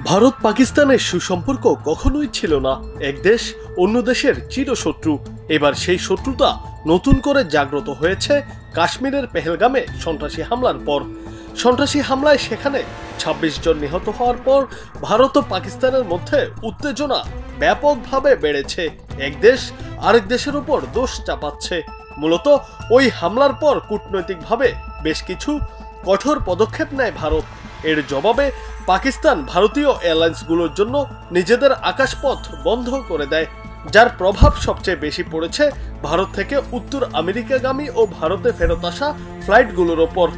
ভারত পাকিস্তানের সুসম্পর্ক কখনোই ছিল না। এক দেশ অন্য দেশের চিরশত্রু। এবার সেই শত্রুতা নতুন করে জাগ্রত হয়েছে কাশ্মীরের পেহেলগামে সন্ত্রাসী হামলার পর। সন্ত্রাসী হামলায় সেখানে ২৬ জন নিহত হওয়ার পর ভারত ও পাকিস্তানের মধ্যে উত্তেজনা ব্যাপকভাবে বেড়েছে। এক দেশ আরেক দেশের উপর দোষ চাপাচ্ছে। মূলত ওই হামলার পর কূটনৈতিকভাবে বেশ কিছু কঠোর পদক্ষেপ নেয় ভারত। এর জবাবে পাকিস্তান ভারতীয় এয়ারলাইন্সগুলোর জন্য নিজেদের আকাশপথ বন্ধ করে দেয়, যার প্রভাব সবচেয়ে বেশি পড়েছে ভারত থেকে উত্তর আমেরিকাগামী ও ভারতে ফেরত আসা ফ্লাইটগুলোর ওপর।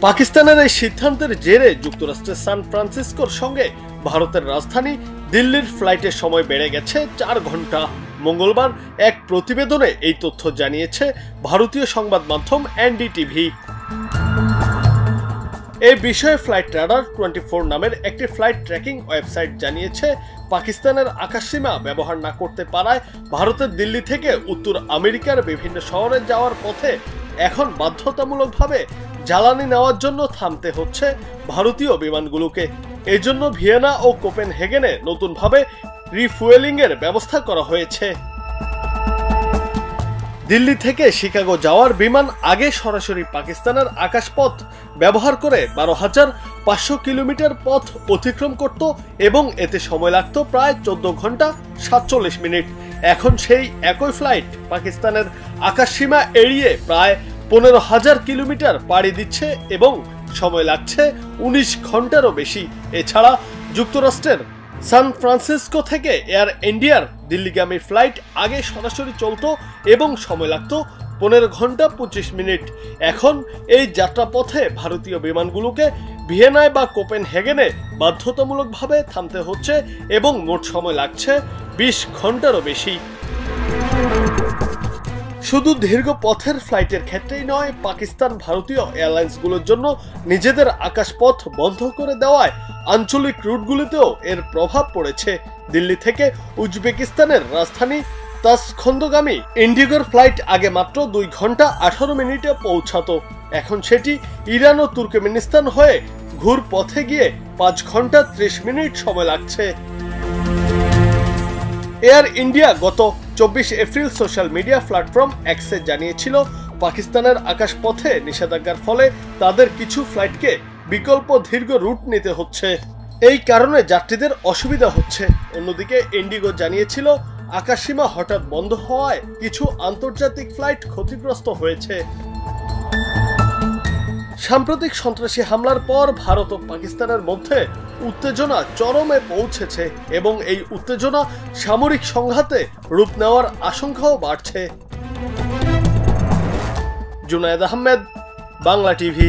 পাকিস্তানের এই সিদ্ধান্তের জেরে যুক্তরাষ্ট্রের সান ফ্রান্সিসকোর সঙ্গে ভারতের রাজধানী দিল্লির ফ্লাইটের সময় বেড়ে গেছে ৪ ঘন্টা। মঙ্গলবার এক প্রতিবেদনে এই তথ্য জানিয়েছে ভারতীয় সংবাদ মাধ্যম এনডিটিভি। এই বিষয়ে ফ্লাইট রাডার 24 নামের একটি ফ্লাইট ট্র্যাকিং ওয়েবসাইট জানিয়েছে, পাকিস্তানের আকাশসীমা ব্যবহার না করতে পারায় ভারতের দিল্লি থেকে উত্তর আমেরিকার বিভিন্ন শহরে যাওয়ার পথে এখন বাধ্যতামূলকভাবে জ্বালানি নেওয়ার জন্য থামতে হচ্ছে ভারতীয় বিমানগুলোকে। এজন্য ভিয়েনা ও কোপেনহেগেনে নতুনভাবে রিফুয়েলিং এর ব্যবস্থা করা হয়েছে। দিল্লি থেকে শিকাগো যাওয়ার বিমান আগে সরাসরি পাকিস্তানের আকাশপথ ব্যবহার করে ১২,৫০০ কিলোমিটার পথ অতিক্রম করত এবং এতে সময় লাগত প্রায় ১৪ ঘন্টা ৪৭ মিনিট। এখন সেই একই ফ্লাইট পাকিস্তানের আকাশসীমা এড়িয়ে প্রায় ১৫,০০০ কিলোমিটার পাড়ি দিচ্ছে এবং সময় লাগছে ১৯ ঘন্টারও বেশি। এছাড়া যুক্তরাষ্ট্রের সান ফ্রান্সিসকো থেকে এয়ার ইন্ডিয়ার দিল্লিগামী ফ্লাইট আগে সরাসরি চলত এবং সময় লাগত ১৫ ঘন্টা ২৫ মিনিট। এখন এই যাত্রাপথে ভারতীয় বিমানগুলোকে ভিয়েনায় বা কোপেনহেগেনে বাধ্যতামূলকভাবে থামতে হচ্ছে এবং মোট সময় লাগছে ২০ ঘন্টারও বেশি। শুধু দীর্ঘ পথের ফ্লাইটের ক্ষেত্রেই নয়, পাকিস্তান ভারতীয় এয়ারলাইন্সগুলোর জন্য নিজেদের আকাশপথ বন্ধ করে দেওয়ায় আঞ্চলিক রুটগুলিতেও এর প্রভাব পড়েছে। দিল্লি থেকে উজবেকিস্তানের রাজধানী তাশখন্দগামী ইন্ডিগোর ফ্লাইট আগে মাত্র ২ ঘন্টা ১৮ মিনিটে পৌঁছাতো। এখন সেটি ইরান ও তুর্কমেনিস্তান হয়ে ঘুর পথে গিয়ে ৫ ঘন্টা ৩০ মিনিট সময় লাগছে। এয়ার ইন্ডিয়া গত ২৪ এপ্রিল সোশ্যাল মিডিয়া প্ল্যাটফর্ম এক্সে জানিয়েছিল, পাকিস্তানের আকাশপথে নিষেধাজ্ঞার ফলে তাদের কিছু ফ্লাইটকে বিকল্প দীর্ঘ রুট নিতে হচ্ছে। এই কারণে যাত্রীদের অসুবিধা হচ্ছে। অন্যদিকে ইন্ডিগো জানিয়েছিল, আকাশসীমা হঠাৎ বন্ধ হওয়ায় কিছু আন্তর্জাতিক ফ্লাইট ক্ষতিগ্রস্ত হয়েছে। সাম্প্রতিক সন্ত্রাসী হামলার পর ভারত ও পাকিস্তানের মধ্যে উত্তেজনা চরমে পৌঁছেছে এবং এই উত্তেজনা সামরিক সংঘাতে রূপ নেওয়ার আশঙ্কাও বাড়ছে। জুনায়েদ আহমেদ, বাংলা টিভি।